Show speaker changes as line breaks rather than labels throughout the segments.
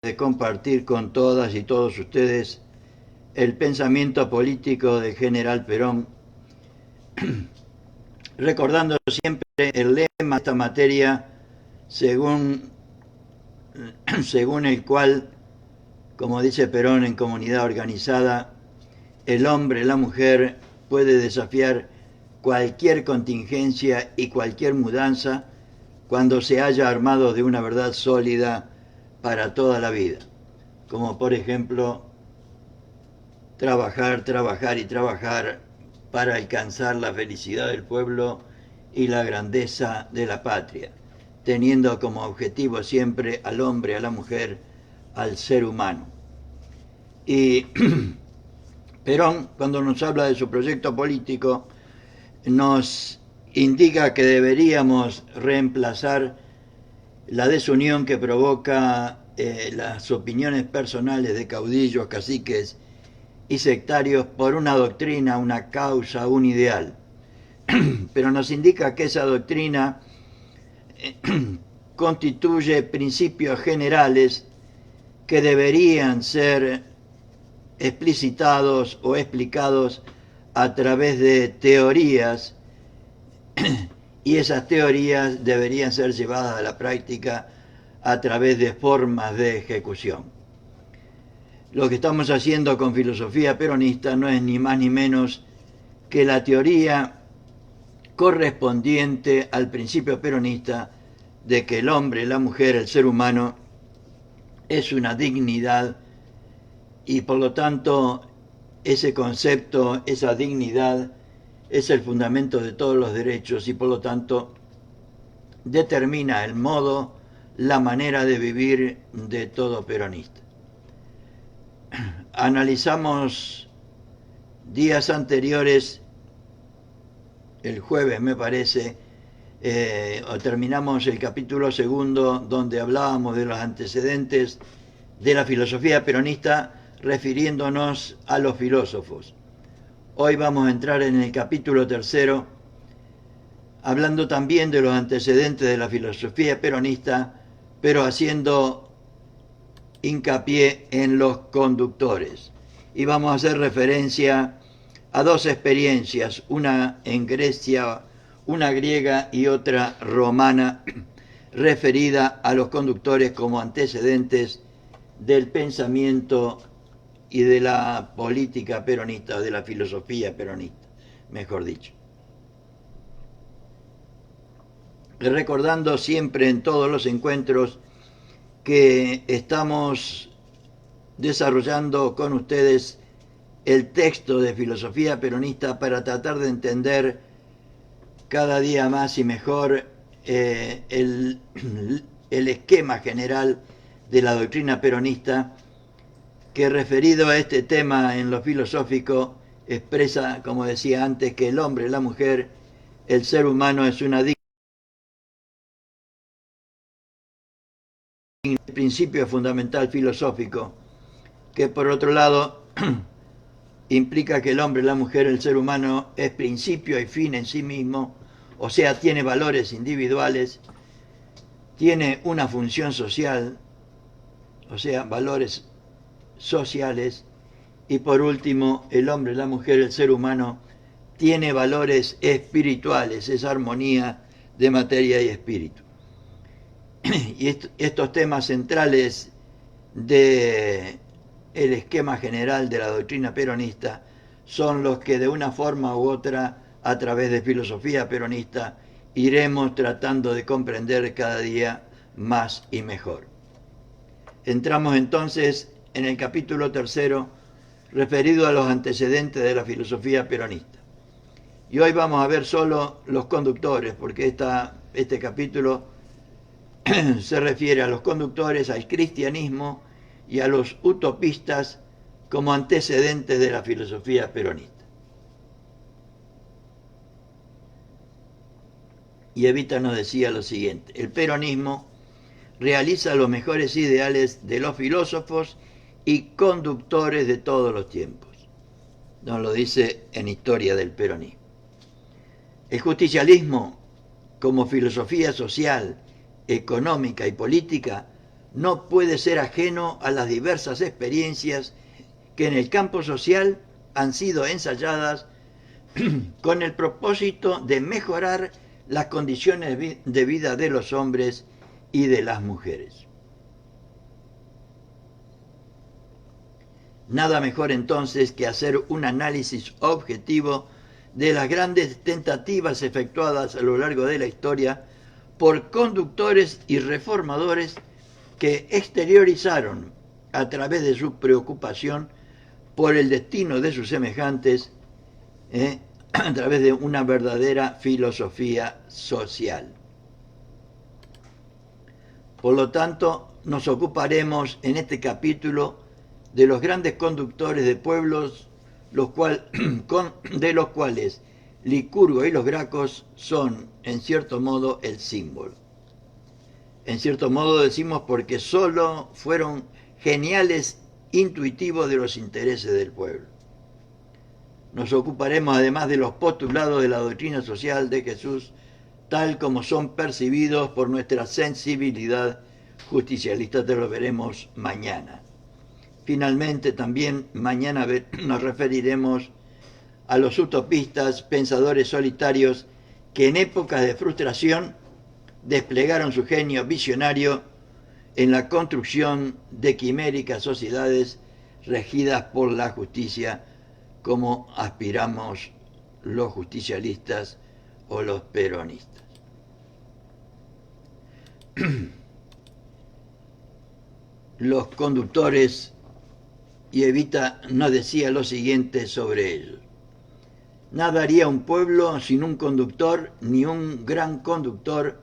de compartir con todas y todos ustedes el pensamiento político del general Perón, recordando siempre el lema de esta materia según el cual, como dice Perón en Comunidad Organizada, el hombre, la mujer puede desafiar cualquier contingencia y cualquier mudanza cuando se haya armado de una verdad sólida para toda la vida, como por ejemplo trabajar, trabajar y trabajar para alcanzar la felicidad del pueblo y la grandeza de la patria, teniendo como objetivo siempre al hombre, a la mujer, al ser humano. Y Perón, cuando nos habla de su proyecto político, nos indica que deberíamos reemplazar la desunión que provoca las opiniones personales de caudillos, caciques y sectarios por una doctrina, una causa, un ideal. Pero nos indica que esa doctrina constituye principios generales que deberían ser explicitados o explicados a través de teorías, y esas teorías deberían ser llevadas a la práctica a través de formas de ejecución. Lo que estamos haciendo con filosofía peronista no es ni más ni menos que la teoría correspondiente al principio peronista de que el hombre, la mujer, el ser humano es una dignidad, y por lo tanto ese concepto, esa dignidad es el fundamento de todos los derechos y por lo tanto determina el modo, la manera de vivir de todo peronista. Analizamos días anteriores, el jueves me parece, terminamos el capítulo segundo donde hablábamos de los antecedentes de la filosofía peronista refiriéndonos a los filósofos. Hoy vamos a entrar en el capítulo tercero hablando también de los antecedentes de la filosofía peronista, pero haciendo hincapié en los conductores. Y vamos a hacer referencia a dos experiencias, una en Grecia, una griega y otra romana, referida a los conductores como antecedentes del pensamiento y de la política peronista, de la filosofía peronista, mejor dicho. Recordando siempre en todos los encuentros que estamos desarrollando con ustedes el texto de filosofía peronista para tratar de entender cada día más y mejor el esquema general de la doctrina peronista, que referido a este tema en lo filosófico expresa, como decía antes, que el hombre, la mujer, el ser humano es una dignidad. El principio fundamental filosófico, que por otro lado implica que el hombre, la mujer, el ser humano es principio y fin en sí mismo, o sea, tiene valores individuales, tiene una función social, o sea, valores sociales, y por último, el hombre, la mujer, el ser humano tiene valores espirituales, es armonía de materia y espíritu. Y estos temas centrales del esquema general de la doctrina peronista son los que de una forma u otra, a través de filosofía peronista, iremos tratando de comprender cada día más y mejor. Entramos entonces en el capítulo tercero, referido a los antecedentes de la filosofía peronista. Y hoy vamos a ver solo los conductores, porque este capítulo se refiere a los conductores, al cristianismo y a los utopistas como antecedentes de la filosofía peronista. Y Evita nos decía lo siguiente: el peronismo realiza los mejores ideales de los filósofos y conductores de todos los tiempos. Nos lo dice en Historia del Peronismo. El justicialismo, como filosofía social, económica y política, no puede ser ajeno a las diversas experiencias que en el campo social han sido ensayadas con el propósito de mejorar las condiciones de vida de los hombres y de las mujeres. Nada mejor entonces que hacer un análisis objetivo de las grandes tentativas efectuadas a lo largo de la historia por conductores y reformadores que exteriorizaron a través de su preocupación por el destino de sus semejantes a través de una verdadera filosofía social. Por lo tanto, nos ocuparemos en este capítulo de los grandes conductores de pueblos, de los cuales Licurgo y los Gracos son, en cierto modo, el símbolo. En cierto modo decimos porque solo fueron geniales intuitivos de los intereses del pueblo. Nos ocuparemos además de los postulados de la doctrina social de Jesús, tal como son percibidos por nuestra sensibilidad justicialista. Te lo veremos mañana. Finalmente, también mañana nos referiremos a los utopistas, pensadores solitarios, que en épocas de frustración desplegaron su genio visionario en la construcción de quiméricas sociedades regidas por la justicia, como aspiramos los justicialistas o los peronistas. Los conductores, y Evita nos decía lo siguiente sobre ellos: nada haría un pueblo sin un conductor, ni un gran conductor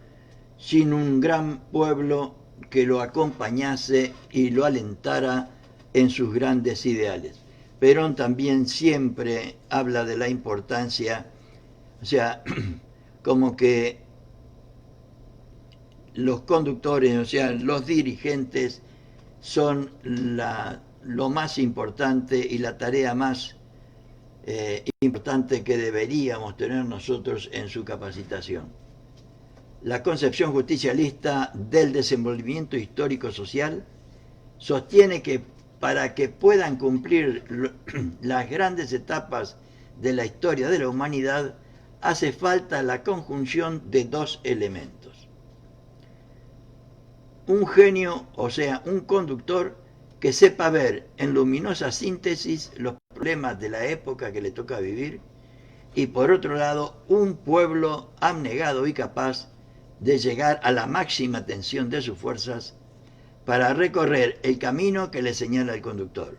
sin un gran pueblo que lo acompañase y lo alentara en sus grandes ideales. Perón también siempre habla de la importancia, o sea, como que los conductores, o sea, los dirigentes son lo más importante y la tarea más importante que deberíamos tener nosotros en su capacitación. La concepción justicialista del desenvolvimiento histórico-social sostiene que para que puedan cumplir las grandes etapas de la historia de la humanidad hace falta la conjunción de dos elementos: un genio, o sea, un conductor que sepa ver en luminosa síntesis los problemas de la época que le toca vivir, y por otro lado, un pueblo abnegado y capaz de llegar a la máxima tensión de sus fuerzas para recorrer el camino que le señala el conductor.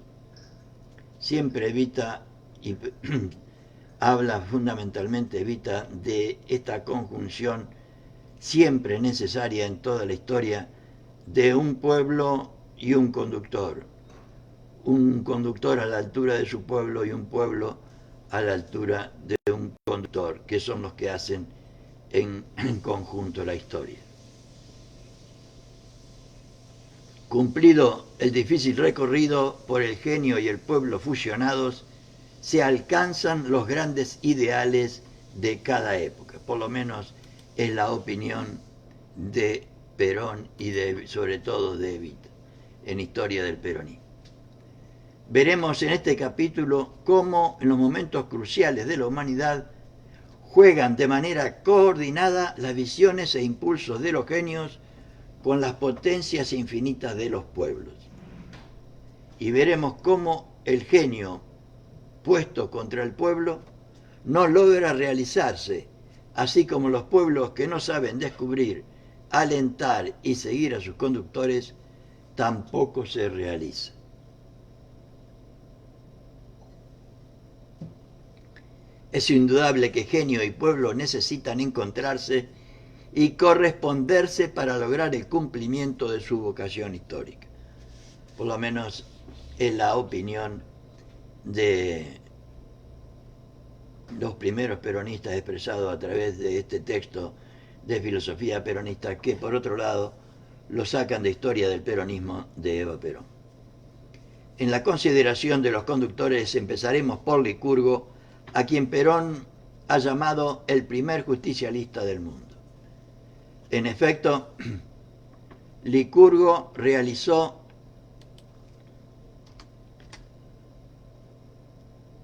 Siempre Evita y habla fundamentalmente Evita de esta conjunción siempre necesaria en toda la historia de un pueblo y un conductor a la altura de su pueblo y un pueblo a la altura de un conductor, que son los que hacen en conjunto la historia. Cumplido el difícil recorrido por el genio y el pueblo fusionados, se alcanzan los grandes ideales de cada época. Por lo menos es la opinión de Perón y sobre todo de Evita en Historia del Peronismo. Veremos en este capítulo cómo en los momentos cruciales de la humanidad juegan de manera coordinada las visiones e impulsos de los genios con las potencias infinitas de los pueblos. Y veremos cómo el genio puesto contra el pueblo no logra realizarse, así como los pueblos que no saben descubrir, alentar y seguir a sus conductores tampoco se realizan. Es indudable que genio y pueblo necesitan encontrarse y corresponderse para lograr el cumplimiento de su vocación histórica. Por lo menos es la opinión de los primeros peronistas expresados a través de este texto de filosofía peronista, que por otro lado lo sacan de Historia del Peronismo de Eva Perón. En la consideración de los conductores empezaremos por Licurgo, a quien Perón ha llamado el primer justicialista del mundo. En efecto, Licurgo realizó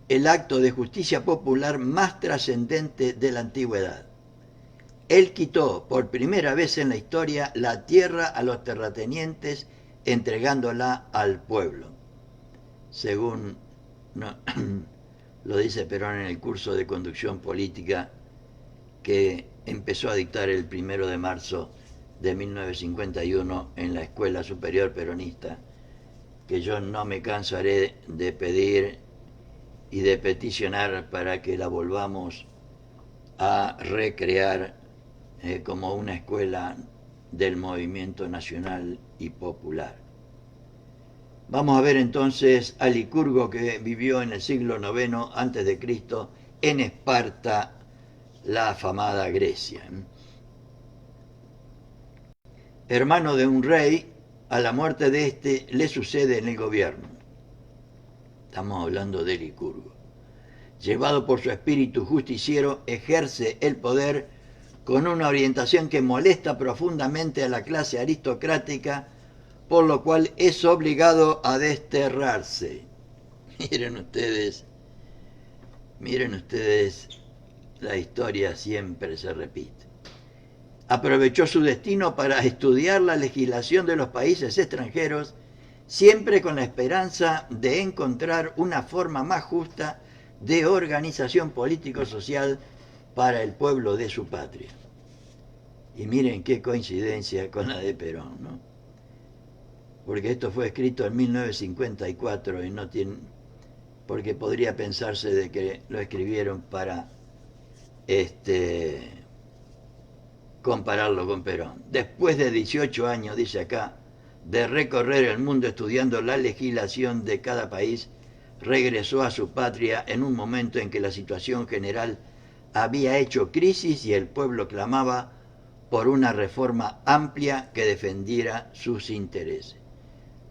el acto de justicia popular más trascendente de la antigüedad. Él quitó por primera vez en la historia la tierra a los terratenientes, entregándola al pueblo, según no, lo dice Perón en el curso de conducción política que empezó a dictar el 1 de marzo de 1951 en la Escuela Superior Peronista, que yo no me cansaré de pedir y de peticionar para que la volvamos a recrear como una escuela del movimiento nacional y popular. Vamos a ver entonces a Licurgo, que vivió en el siglo IX a.C. en Esparta, la afamada Grecia. Hermano de un rey, a la muerte de éste le sucede en el gobierno. Estamos hablando de Licurgo. Llevado por su espíritu justiciero, ejerce el poder con una orientación que molesta profundamente a la clase aristocrática, por lo cual es obligado a desterrarse. Miren ustedes, la historia siempre se repite. Aprovechó su destino para estudiar la legislación de los países extranjeros, siempre con la esperanza de encontrar una forma más justa de organización político-social para el pueblo de su patria. Y miren qué coincidencia con la de Perón, ¿no? Porque esto fue escrito en 1954 y no tiene, porque podría pensarse de que lo escribieron para compararlo con Perón. Después de 18 años, dice acá, de recorrer el mundo estudiando la legislación de cada país, regresó a su patria en un momento en que la situación general había hecho crisis y el pueblo clamaba por una reforma amplia que defendiera sus intereses.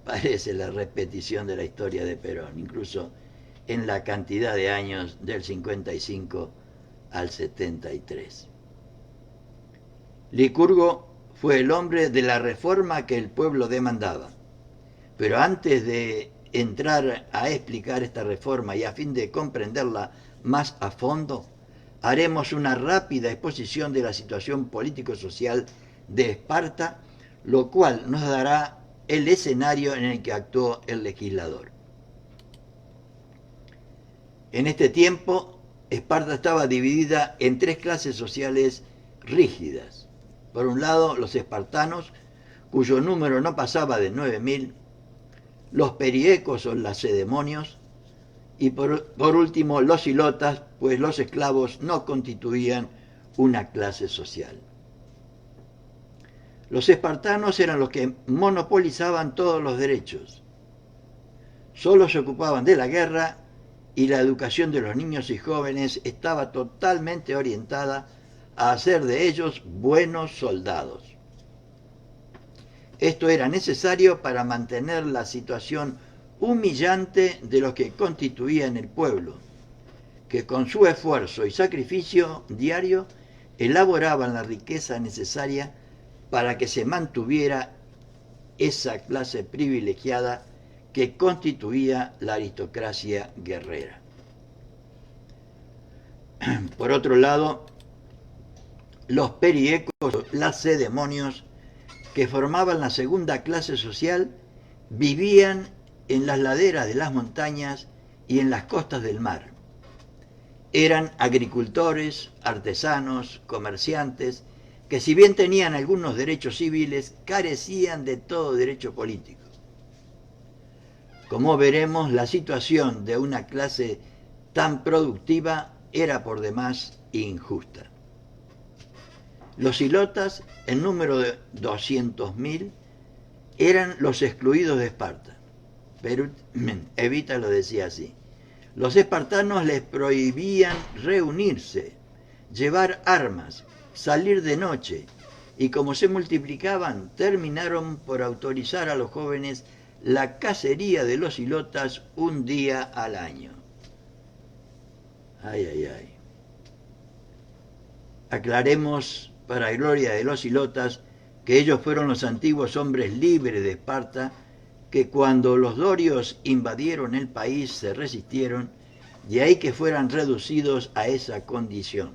Parece la repetición de la historia de Perón, incluso en la cantidad de años del 55 al 73. Licurgo fue el hombre de la reforma que el pueblo demandaba. Pero antes de entrar a explicar esta reforma y a fin de comprenderla más a fondo, haremos una rápida exposición de la situación político-social de Esparta, lo cual nos dará el escenario en el que actuó el legislador. En este tiempo, Esparta estaba dividida en tres clases sociales rígidas. Por un lado, los espartanos, cuyo número no pasaba de 9.000, los periecos o lacedemonios, y por último los hilotas, pues los esclavos no constituían una clase social. Los espartanos eran los que monopolizaban todos los derechos. Solo se ocupaban de la guerra y la educación de los niños y jóvenes estaba totalmente orientada a hacer de ellos buenos soldados. Esto era necesario para mantener la situación humillante de los que constituían el pueblo, que con su esfuerzo y sacrificio diario elaboraban la riqueza necesaria para que se mantuviera esa clase privilegiada que constituía la aristocracia guerrera. Por otro lado, los periecos, lacedemonios, que formaban la segunda clase social, vivían en las laderas de las montañas y en las costas del mar. Eran agricultores, artesanos, comerciantes, que si bien tenían algunos derechos civiles, carecían de todo derecho político. Como veremos, la situación de una clase tan productiva era por demás injusta. Los hilotas, en número de 200.000, eran los excluidos de Esparta. Pero Evita lo decía así. Los espartanos les prohibían reunirse, llevar armas, salir de noche, y como se multiplicaban, terminaron por autorizar a los jóvenes la cacería de los hilotas un día al año. Ay, ay, ay. Aclaremos, para gloria de los hilotas, que ellos fueron los antiguos hombres libres de Esparta, que cuando los dorios invadieron el país se resistieron, de ahí que fueran reducidos a esa condición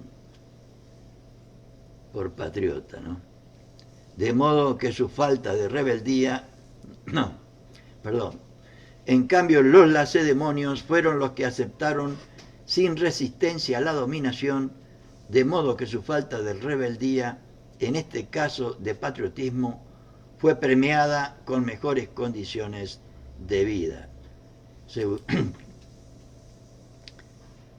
por patriota, ¿no? De modo que su falta de rebeldía, no, perdón, en cambio los lacedemonios fueron los que aceptaron sin resistencia a la dominación, de modo que su falta de rebeldía, en este caso de patriotismo, fue premiada con mejores condiciones de vida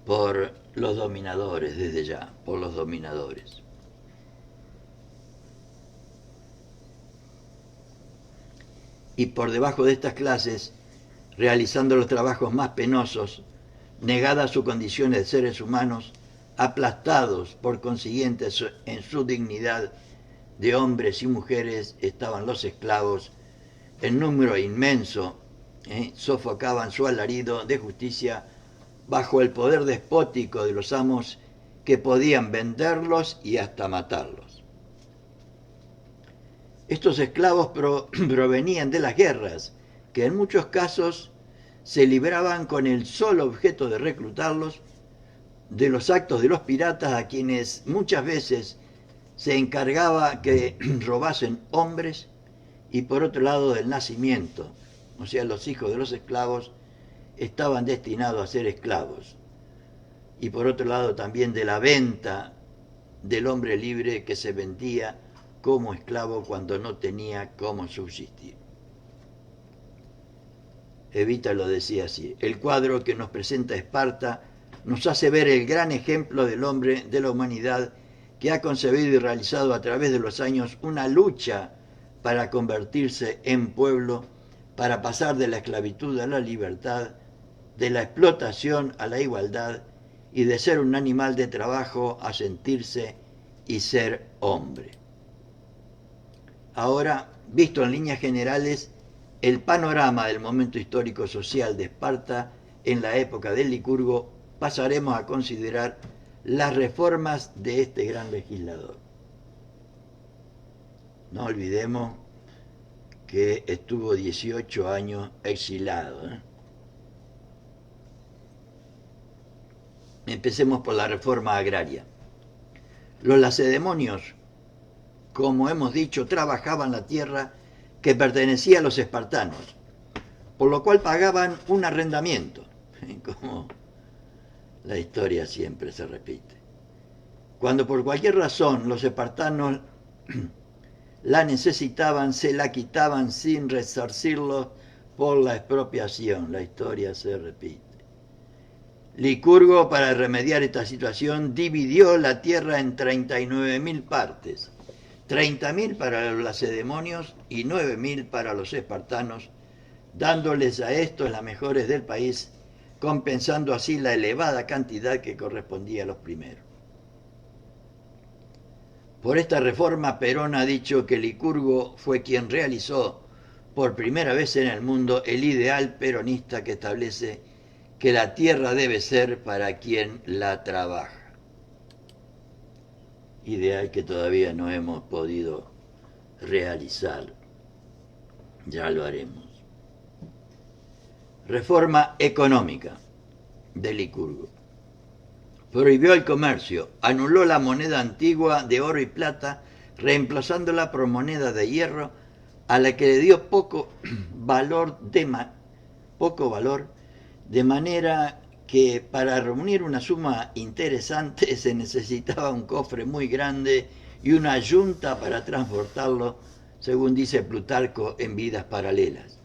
por los dominadores, desde ya, por los dominadores. Y por debajo de estas clases, realizando los trabajos más penosos, negadas sus condiciones de seres humanos, aplastados por consiguiente en su dignidad de hombres y mujeres, estaban los esclavos, en número inmenso, sofocaban su alarido de justicia bajo el poder despótico de los amos que podían venderlos y hasta matarlos. Estos esclavos provenían de las guerras, que en muchos casos se libraban con el solo objeto de reclutarlos, de los actos de los piratas a quienes muchas veces se encargaba que robasen hombres, y por otro lado del nacimiento, o sea, los hijos de los esclavos estaban destinados a ser esclavos, y por otro lado también de la venta del hombre libre que se vendía como esclavo cuando no tenía cómo subsistir. Evita lo decía así: el cuadro que nos presenta Esparta nos hace ver el gran ejemplo del hombre de la humanidad que ha concebido y realizado a través de los años una lucha para convertirse en pueblo, para pasar de la esclavitud a la libertad, de la explotación a la igualdad y de ser un animal de trabajo a sentirse y ser hombre. Ahora, visto en líneas generales, el panorama del momento histórico social de Esparta en la época del Licurgo, pasaremos a considerar las reformas de este gran legislador. No olvidemos que estuvo 18 años exilado. Empecemos por la reforma agraria. Los lacedemonios, como hemos dicho, trabajaban la tierra que pertenecía a los espartanos, por lo cual pagaban un arrendamiento, como la historia siempre se repite. Cuando por cualquier razón los espartanos la necesitaban, se la quitaban sin resarcirlos por la expropiación. La historia se repite. Licurgo, para remediar esta situación, dividió la tierra en 39.000 partes, 30.000 para los lacedemonios y 9.000 para los espartanos, dándoles a estos las mejores del país, compensando así la elevada cantidad que correspondía a los primeros. Por esta reforma, Perón ha dicho que Licurgo fue quien realizó por primera vez en el mundo el ideal peronista que establece que la tierra debe ser para quien la trabaja. Ideal que todavía no hemos podido realizar. Ya lo haremos. Reforma económica de Licurgo. Prohibió el comercio, anuló la moneda antigua de oro y plata, reemplazándola por moneda de hierro, a la que le dio poco valor, de manera que para reunir una suma interesante se necesitaba un cofre muy grande y una yunta para transportarlo, según dice Plutarco en Vidas Paralelas.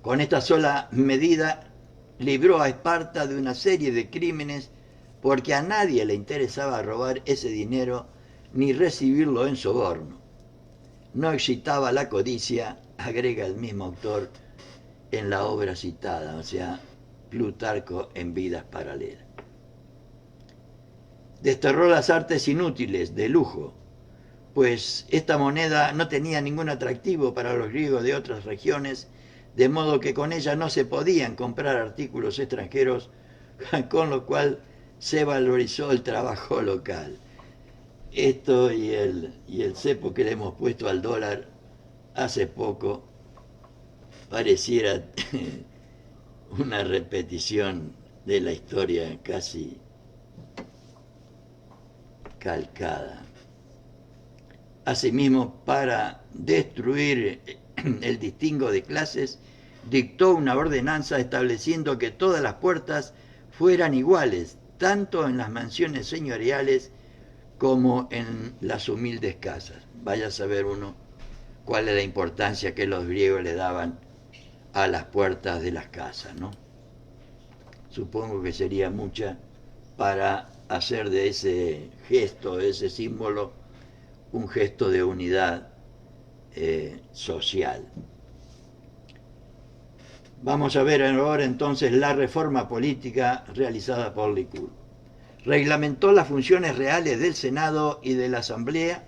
Con esta sola medida libró a Esparta de una serie de crímenes, porque a nadie le interesaba robar ese dinero ni recibirlo en soborno. No excitaba la codicia, agrega el mismo autor en la obra citada, o sea, Plutarco en Vidas Paralelas. Desterró las artes inútiles, de lujo, pues esta moneda no tenía ningún atractivo para los griegos de otras regiones, de modo que con ella no se podían comprar artículos extranjeros, con lo cual se valorizó el trabajo local. esto y el cepo que le hemos puesto al dólar hace poco pareciera una repetición de la historia casi calcada. Asimismo, para destruir el distingo de clases, dictó una ordenanza estableciendo que todas las puertas fueran iguales, tanto en las mansiones señoriales como en las humildes casas. Vaya a saber uno cuál es la importancia que los griegos le daban a las puertas de las casas, ¿no? Supongo que sería mucha para hacer de ese gesto, de ese símbolo, un gesto de unidad social. Vamos a ver ahora entonces la reforma política realizada por Licurgo. Reglamentó las funciones reales del Senado y de la Asamblea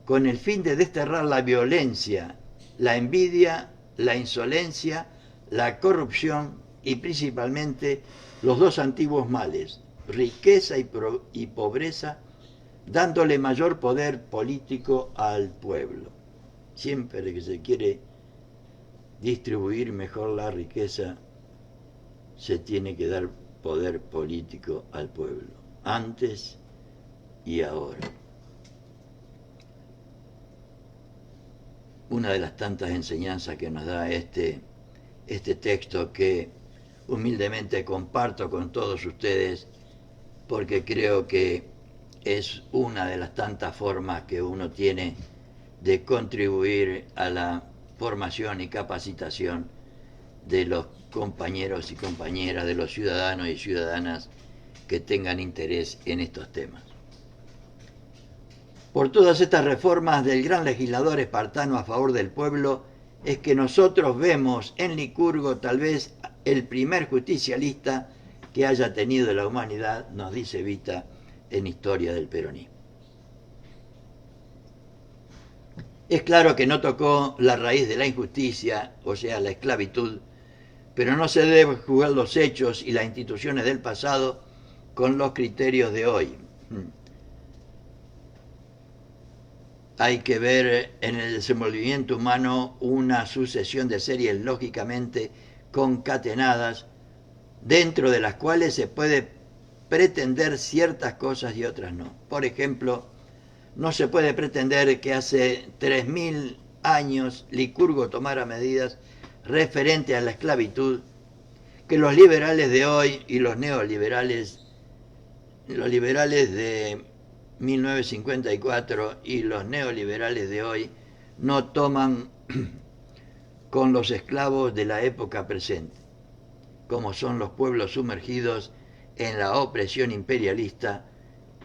con el fin de desterrar la violencia, la envidia, la insolencia, la corrupción y principalmente los dos antiguos males, riqueza y pobreza, dándole mayor poder político al pueblo. Siempre que se quiere distribuir mejor la riqueza, se tiene que dar poder político al pueblo, antes y ahora. Una de las tantas enseñanzas que nos da este texto, que humildemente comparto con todos ustedes, porque creo que es una de las tantas formas que uno tiene de contribuir a la formación y capacitación de los compañeros y compañeras, de los ciudadanos y ciudadanas que tengan interés en estos temas. Por todas estas reformas del gran legislador espartano a favor del pueblo, es que nosotros vemos en Licurgo tal vez el primer justicialista que haya tenido la humanidad, nos dice Vita en Historia del Peronismo. Es claro que no tocó la raíz de la injusticia, o sea, la esclavitud, pero no se debe juzgar los hechos y las instituciones del pasado con los criterios de hoy. Hay que ver en el desenvolvimiento humano una sucesión de series lógicamente concatenadas, dentro de las cuales se puede pretender ciertas cosas y otras no. Por ejemplo, no se puede pretender que hace 3000 años Licurgo tomara medidas referentes a la esclavitud, que los liberales de hoy y los neoliberales, los liberales de 1954 y los neoliberales de hoy, no toman con los esclavos de la época presente, como son los pueblos sumergidos en la opresión imperialista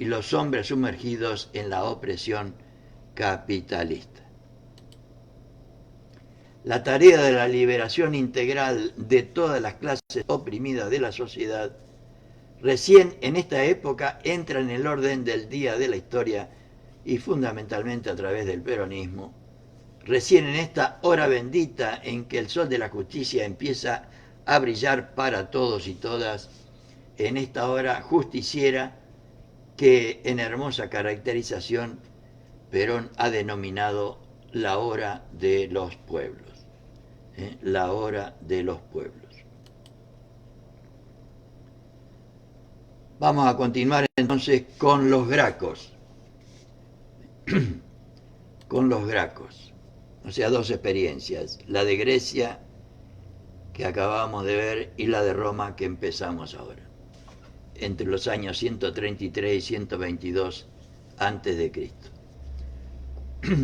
y los hombres sumergidos en la opresión capitalista. La tarea de la liberación integral de todas las clases oprimidas de la sociedad recién en esta época entra en el orden del día de la historia y fundamentalmente a través del peronismo. Recién en esta hora bendita en que el sol de la justicia empieza a brillar para todos y todas, en esta hora justiciera que en hermosa caracterización Perón ha denominado la hora de los pueblos. La hora de los pueblos. Vamos a continuar entonces con los Gracos. Con los Gracos. O sea, dos experiencias. La de Grecia, que acabamos de ver, y la de Roma, que empezamos ahora. Entre los años 133 y 122 antes de Cristo.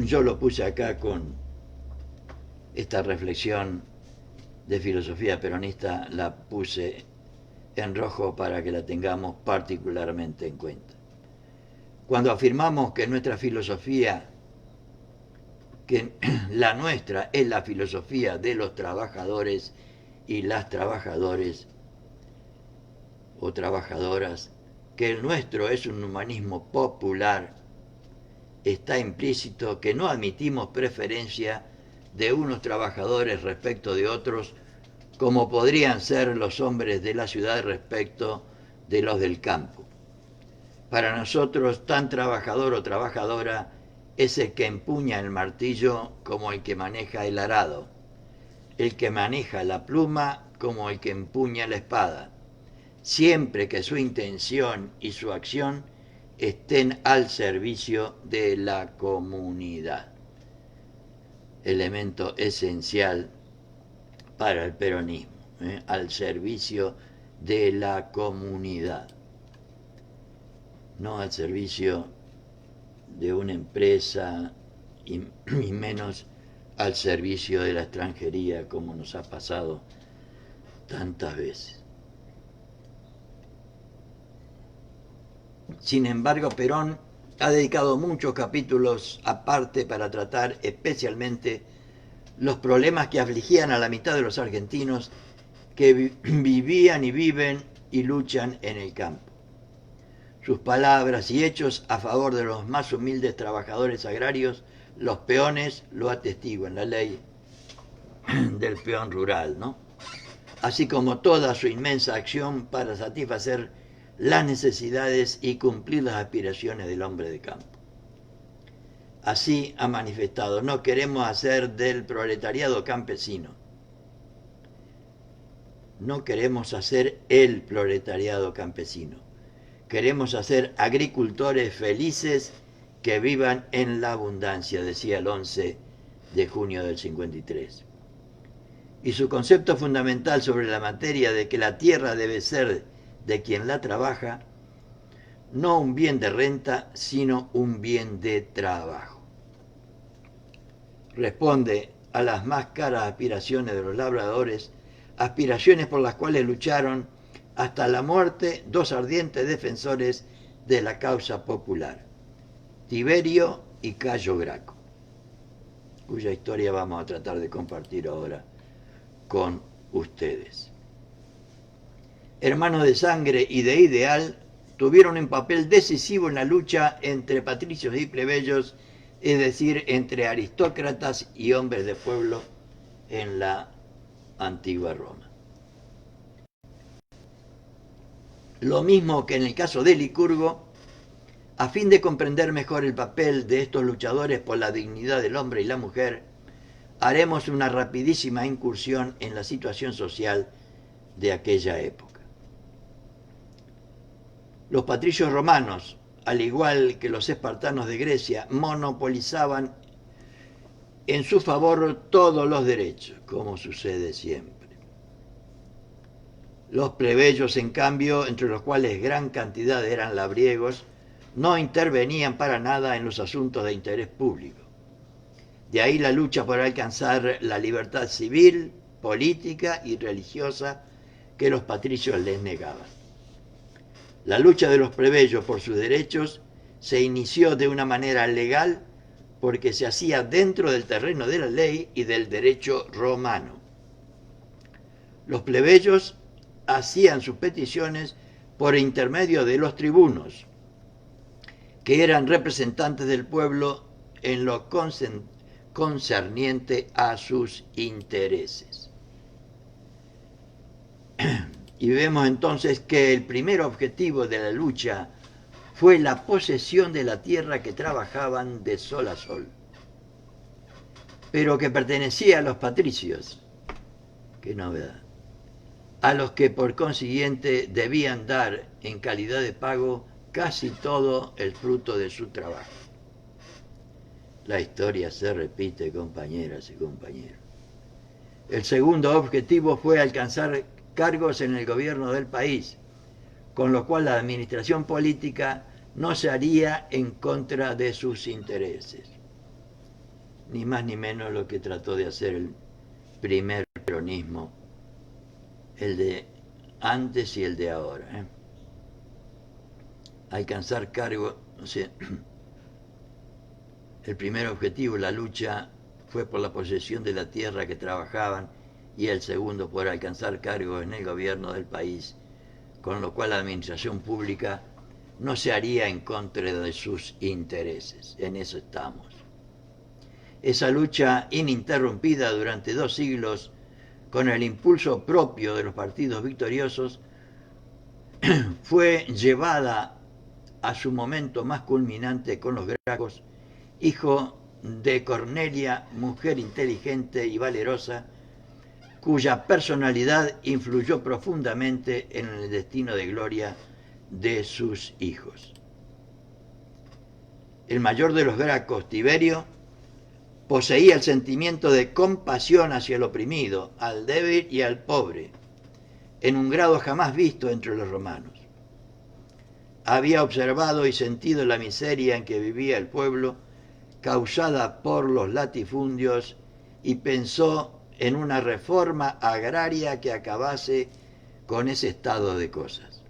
Yo lo puse acá con esta reflexión de filosofía peronista, la puse en rojo para que la tengamos particularmente en cuenta. Cuando afirmamos que nuestra filosofía, que la nuestra es la filosofía de los trabajadores y las trabajadoras, o trabajadoras, que el nuestro es un humanismo popular, está implícito que no admitimos preferencia de unos trabajadores respecto de otros, como podrían ser los hombres de la ciudad respecto de los del campo. Para nosotros, tan trabajador o trabajadora es el que empuña el martillo como el que maneja el arado, el que maneja la pluma como el que empuña la espada, siempre que su intención y su acción estén al servicio de la comunidad. Elemento esencial para el peronismo, al servicio de la comunidad, no al servicio de una empresa y menos al servicio de la extranjería, como nos ha pasado tantas veces. Sin embargo, Perón ha dedicado muchos capítulos aparte para tratar especialmente los problemas que afligían a la mitad de los argentinos que vivían y viven y luchan en el campo. Sus palabras y hechos a favor de los más humildes trabajadores agrarios, los peones, lo atestiguan, la ley del peón rural, ¿no? Así como toda su inmensa acción para satisfacer las necesidades y cumplir las aspiraciones del hombre de campo. Así ha manifestado: no queremos hacer del proletariado campesino, no queremos hacer el proletariado campesino, queremos hacer agricultores felices que vivan en la abundancia, decía el 11 de junio del 53. Y su concepto fundamental sobre la materia de que la tierra debe ser de quien la trabaja, no un bien de renta, sino un bien de trabajo. Responde a las más caras aspiraciones de los labradores, aspiraciones por las cuales lucharon hasta la muerte dos ardientes defensores de la causa popular, Tiberio y Cayo Graco, cuya historia vamos a tratar de compartir ahora con ustedes. Hermanos de sangre y de ideal, tuvieron un papel decisivo en la lucha entre patricios y plebeyos, es decir, entre aristócratas y hombres de pueblo en la antigua Roma. Lo mismo que en el caso de Licurgo, a fin de comprender mejor el papel de estos luchadores por la dignidad del hombre y la mujer, haremos una rapidísima incursión en la situación social de aquella época. Los patricios romanos, al igual que los espartanos de Grecia, monopolizaban en su favor todos los derechos, como sucede siempre. Los plebeyos, en cambio, entre los cuales gran cantidad eran labriegos, no intervenían para nada en los asuntos de interés público. De ahí la lucha por alcanzar la libertad civil, política y religiosa que los patricios les negaban. La lucha de los plebeyos por sus derechos se inició de una manera legal porque se hacía dentro del terreno de la ley y del derecho romano. Los plebeyos hacían sus peticiones por intermedio de los tribunos, que eran representantes del pueblo en lo concerniente a sus intereses. Y vemos entonces que el primer objetivo de la lucha fue la posesión de la tierra que trabajaban de sol a sol, pero que pertenecía a los patricios. Qué novedad. A los que por consiguiente debían dar en calidad de pago casi todo el fruto de su trabajo. La historia se repite, compañeras y compañeros. El segundo objetivo fue alcanzar cargos en el gobierno del país, con lo cual la administración política no se haría en contra de sus intereses. Ni más ni menos lo que trató de hacer el primer peronismo, el de antes y el de ahora. Alcanzar cargos, o sea, el primer objetivo, la lucha, fue por la posesión de la tierra que trabajaban, y el segundo por alcanzar cargos en el gobierno del país, con lo cual la administración pública no se haría en contra de sus intereses. En eso estamos. Esa lucha ininterrumpida durante 2 siglos, con el impulso propio de los partidos victoriosos, fue llevada a su momento más culminante con los Gracos, hijo de Cornelia, mujer inteligente y valerosa, cuya personalidad influyó profundamente en el destino de gloria de sus hijos. El mayor de los Gracos, Tiberio, poseía el sentimiento de compasión hacia el oprimido, al débil y al pobre, en un grado jamás visto entre los romanos. Había observado y sentido la miseria en que vivía el pueblo, causada por los latifundios, y pensó en una reforma agraria que acabase con ese estado de cosas.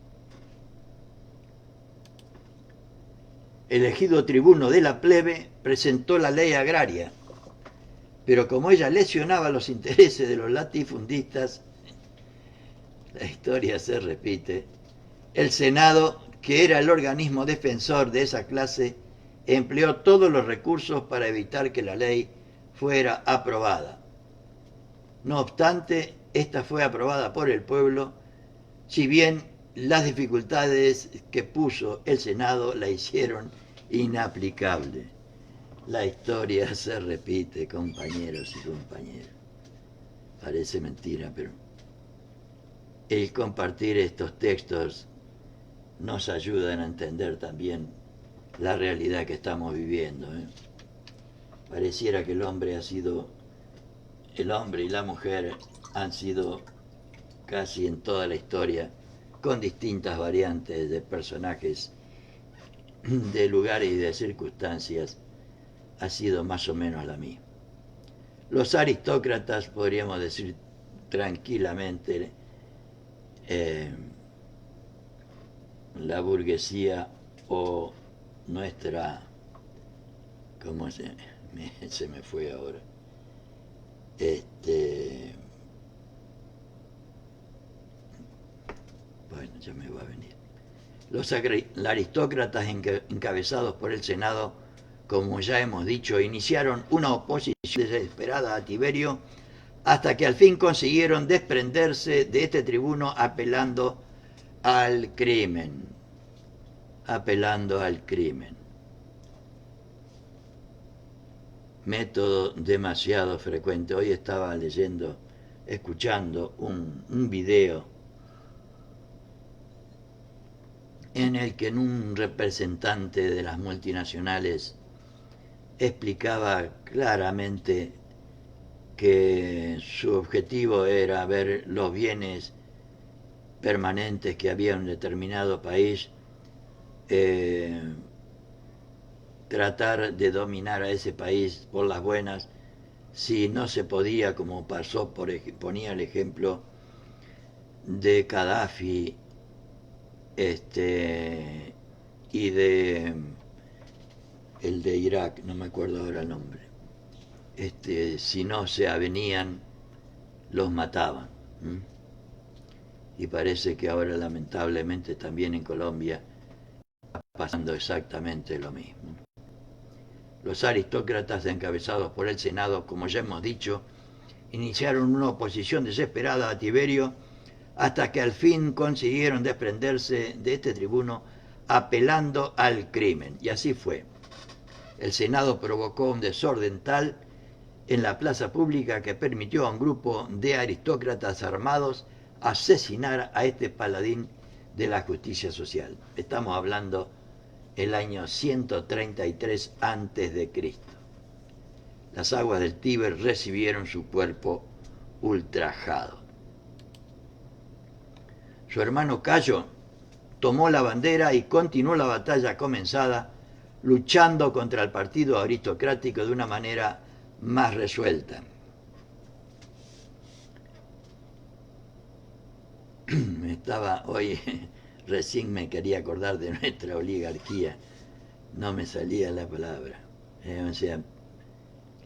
Elegido tribuno de la plebe, presentó la ley agraria, pero como ella lesionaba los intereses de los latifundistas, la historia se repite, el Senado, que era el organismo defensor de esa clase, empleó todos los recursos para evitar que la ley fuera aprobada. No obstante, esta fue aprobada por el pueblo, si bien las dificultades que puso el Senado la hicieron inaplicable. La historia se repite, compañeros y compañeras. Parece mentira, pero el compartir estos textos nos ayudan a entender también la realidad que estamos viviendo. Pareciera que el hombre y la mujer han sido casi en toda la historia, con distintas variantes de personajes, de lugares y de circunstancias, ha sido más o menos la misma. Los aristócratas, podríamos decir tranquilamente, la burguesía o nuestra, ¿cómo se me fue ahora? Bueno, ya me va a venir. Los aristócratas encabezados por el Senado, como ya hemos dicho, iniciaron una oposición desesperada a Tiberio hasta que al fin consiguieron desprenderse de este tribuno apelando al crimen. Método demasiado frecuente. Hoy estaba escuchando un video en el que un representante de las multinacionales explicaba claramente que su objetivo era ver los bienes permanentes que había en un determinado país, tratar de dominar a ese país por las buenas. Si no se podía, como pasó, ponía el ejemplo de Gaddafi y de el de Irak, no me acuerdo ahora el nombre. Si no se avenían, los mataban. Y parece que ahora lamentablemente también en Colombia está pasando exactamente lo mismo. Los aristócratas, encabezados por el Senado, como ya hemos dicho, iniciaron una oposición desesperada a Tiberio hasta que al fin consiguieron desprenderse de este tribuno apelando al crimen. Y así fue. El Senado provocó un desorden tal en la plaza pública que permitió a un grupo de aristócratas armados asesinar a este paladín de la justicia social. Estamos hablando el año 133 a.C. Las aguas del Tíber recibieron su cuerpo ultrajado. Su hermano Cayo tomó la bandera y continuó la batalla comenzada, luchando contra el partido aristocrático de una manera más resuelta. Recién me quería acordar de nuestra oligarquía, no me salía la palabra. O sea,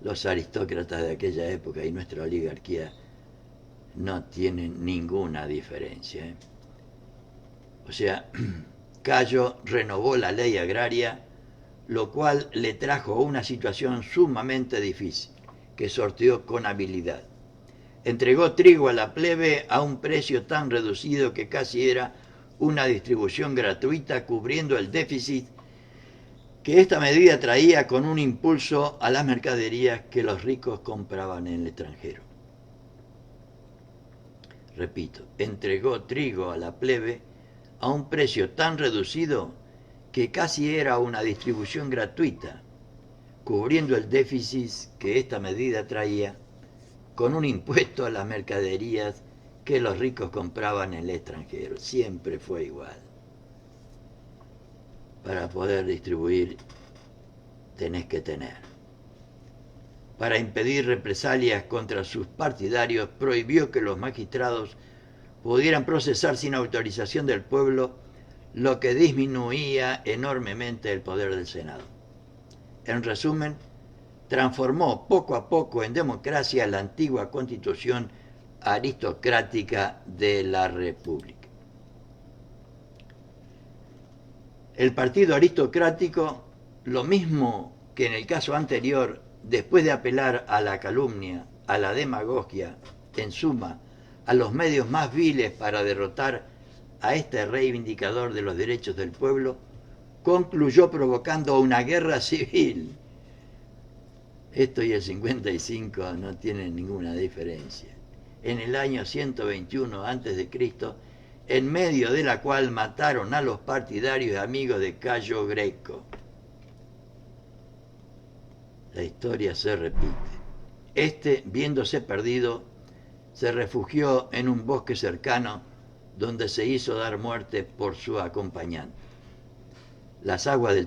los aristócratas de aquella época y nuestra oligarquía no tienen ninguna diferencia. O sea, Cayo renovó la ley agraria, lo cual le trajo una situación sumamente difícil, que sorteó con habilidad. Entregó trigo a la plebe a un precio tan reducido que casi era una distribución gratuita cubriendo el déficit que esta medida traía con un impulso a las mercaderías que los ricos compraban en el extranjero. Repito, entregó trigo a la plebe a un precio tan reducido que casi era una distribución gratuita, cubriendo el déficit que esta medida traía con un impuesto a las mercaderías que los ricos compraban en el extranjero. Siempre fue igual. Para poder distribuir tenés que tener. Para impedir represalias contra sus partidarios, prohibió que los magistrados pudieran procesar sin autorización del pueblo, lo que disminuía enormemente el poder del Senado. En resumen, transformó poco a poco en democracia la antigua constitución aristocrática de la República. El partido aristocrático, lo mismo que en el caso anterior, después de apelar a la calumnia, a la demagogia, en suma, a los medios más viles para derrotar a este reivindicador de los derechos del pueblo, concluyó provocando una guerra civil. Esto y el 55 no tienen ninguna diferencia. En el año 121 a.C., en medio de la cual mataron a los partidarios y amigos de Cayo Greco. La historia se repite. Este, viéndose perdido, se refugió en un bosque cercano donde se hizo dar muerte por su acompañante. Las aguas del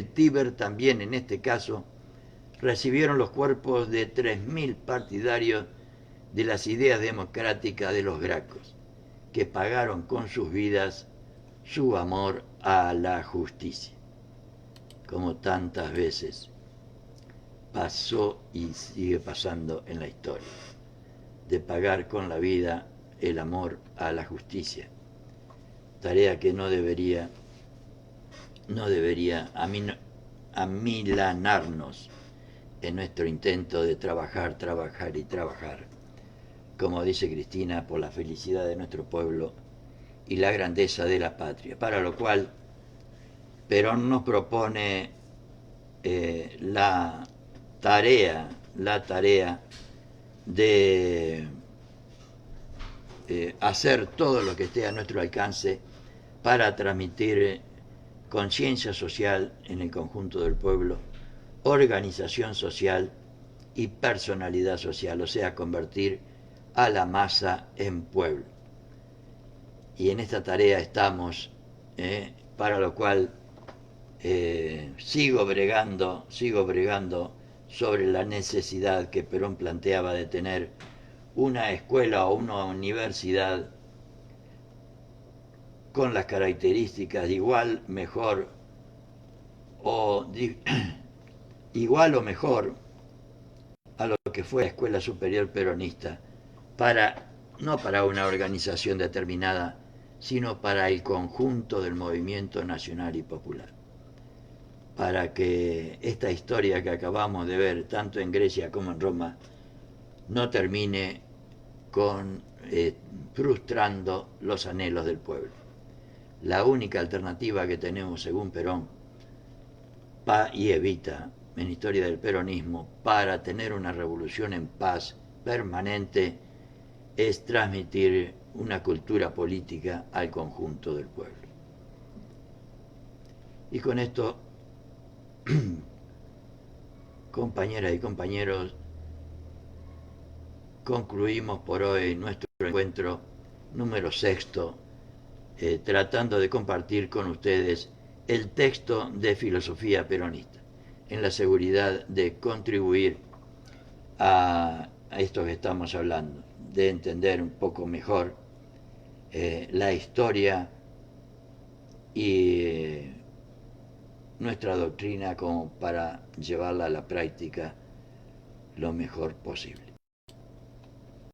Tíber también, en este caso, recibieron los cuerpos de 3.000 partidarios de las ideas democráticas de los gracos, que pagaron con sus vidas su amor a la justicia. Como tantas veces pasó y sigue pasando en la historia, de pagar con la vida el amor a la justicia, tarea que no debería amilanarnos en nuestro intento de trabajar, como dice Cristina, por la felicidad de nuestro pueblo y la grandeza de la patria, para lo cual Perón nos propone la tarea de hacer todo lo que esté a nuestro alcance para transmitir conciencia social en el conjunto del pueblo, organización social y personalidad social, o sea, convertir a la masa en pueblo. Y en esta tarea estamos, para lo cual sigo bregando sobre la necesidad que Perón planteaba de tener una escuela o una universidad con las características de igual, mejor igual o mejor a lo que fue la Escuela Superior Peronista, no para una organización determinada, sino para el conjunto del movimiento nacional y popular. Para que esta historia que acabamos de ver, tanto en Grecia como en Roma, no termine frustrando los anhelos del pueblo. La única alternativa que tenemos, según Perón, y Evita, en historia del peronismo, para tener una revolución en paz permanente, es transmitir una cultura política al conjunto del pueblo. Y con esto, compañeras y compañeros, concluimos por hoy nuestro encuentro número 6, tratando de compartir con ustedes el texto de filosofía peronista, en la seguridad de contribuir a esto que estamos hablando, de entender un poco mejor la historia y nuestra doctrina como para llevarla a la práctica lo mejor posible.